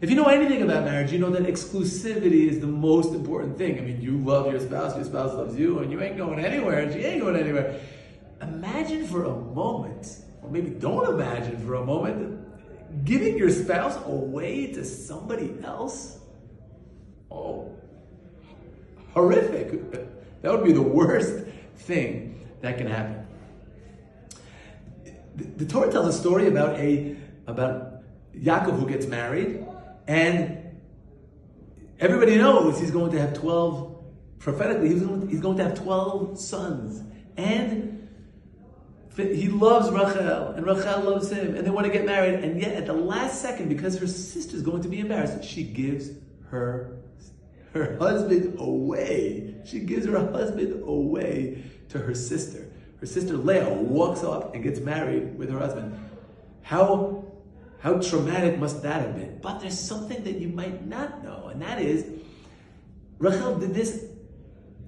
If you know anything about marriage, you know that exclusivity is the most important thing. I mean, you love your spouse loves you, and you ain't going anywhere, and she ain't going anywhere. Imagine for a moment, or maybe don't imagine for a moment, giving your spouse away to somebody else. Oh, horrific. That would be the worst thing that can happen. The Torah tells a story about Yaakov who gets married, and everybody knows he's going to have 12, prophetically, he's going to have 12 sons. And he loves Rachel, and Rachel loves him, and they want to get married. And yet, at the last second, because her sister's going to be embarrassed, she gives her husband away. She gives her husband away to her sister. Her sister Leah walks up and gets married with her husband. How traumatic must that have been? But there's something that you might not know, and that is, Rachel did this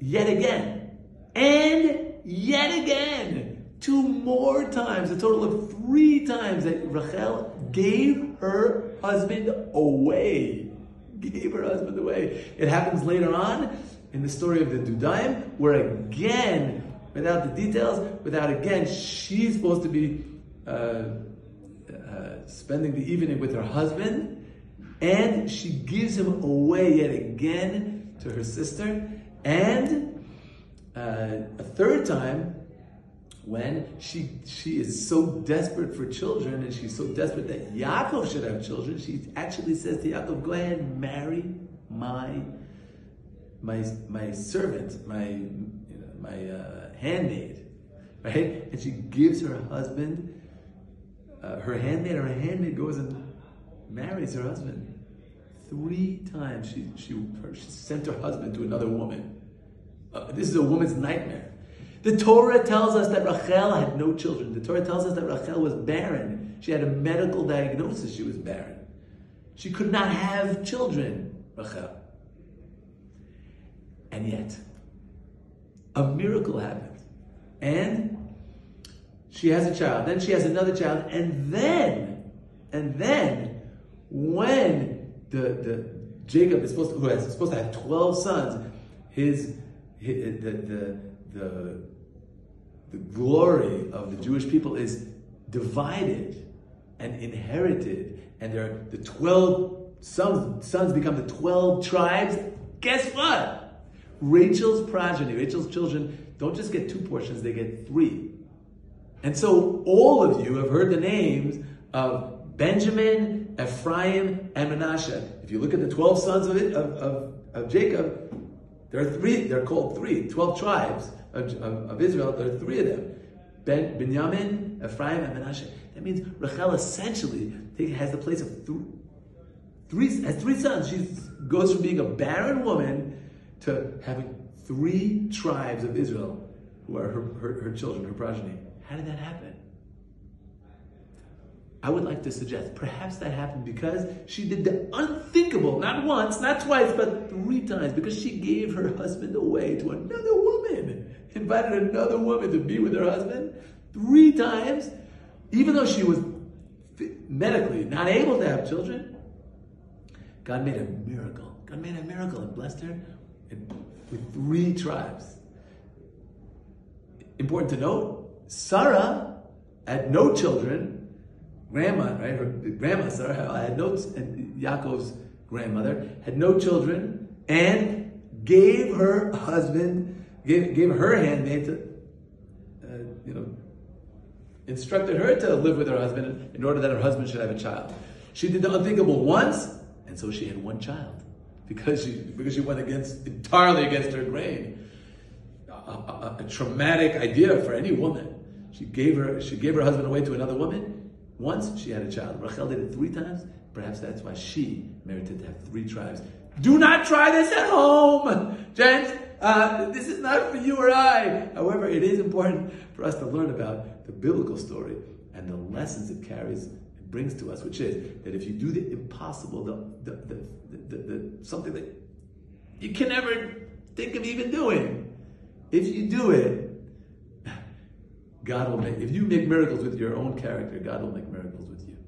yet again, and yet again, 2 more times, a total of 3 times that Rachel gave her husband away. Gave her husband away. It happens later on in the story of the Dudaim, where again, without the details, she's supposed to be spending the evening with her husband, and she gives him away yet again to her sister, and a 3rd time, when she is so desperate for children, and she's so desperate that Yaakov should have children, she actually says to Yaakov, go ahead and marry my servant, my handmaid, right? And she gives her husband her handmaid, and her handmaid goes and marries her husband. 3 times she sent her husband to another woman. This is a woman's nightmare. The Torah tells us that Rachel had no children. The Torah tells us that Rachel was barren. She had a medical diagnosis, she was barren. She could not have children, Rachel. And yet, a miracle happened. And she has a child, then she has another child, and then, when Jacob is supposed to have 12 sons, the glory of the Jewish people is divided and inherited, and the 12 sons become the 12 tribes. Guess what? Rachel's progeny, Rachel's children don't just get 2 portions, they get 3. And so all of you have heard the names of Benjamin, Ephraim, and Manasseh. If you look at the 12 sons of Jacob, there are 3, they're called 3, 12 tribes of Israel, there are 3 of them. Benjamin, Ephraim, and Manasseh. That means Rachel essentially has the place of 3 sons. She goes from being a barren woman to having 3 tribes of Israel who are her children, her progeny. How did that happen? I would like to suggest perhaps that happened because she did the unthinkable, not once, not twice, but 3 times, because she gave her husband away to another woman, invited another woman to be with her husband 3 times, even though she was medically not able to have children. God made a miracle. God made a miracle and blessed her with 3 tribes. Important to note, Sarah had no children. Grandma, right? Her grandma Sarah had no, and Yaakov's grandmother had no children, and gave her husband, gave her handmaid to, instructed her to live with her husband in order that her husband should have a child. She did the unthinkable once, and so she had 1 child because she went entirely against her grain. A traumatic idea for any woman. She gave her husband away to another woman. Once she had a child. Rachel did it 3 times. Perhaps that's why she merited to have 3 tribes. Do not try this at home, gents. This is not for you or I. However, it is important for us to learn about the biblical story and the lessons it carries, it brings to us, which is that if you do the impossible, the something that you can never think of even doing, if you do it, God will make, if you make miracles with your own character, God will make miracles with you.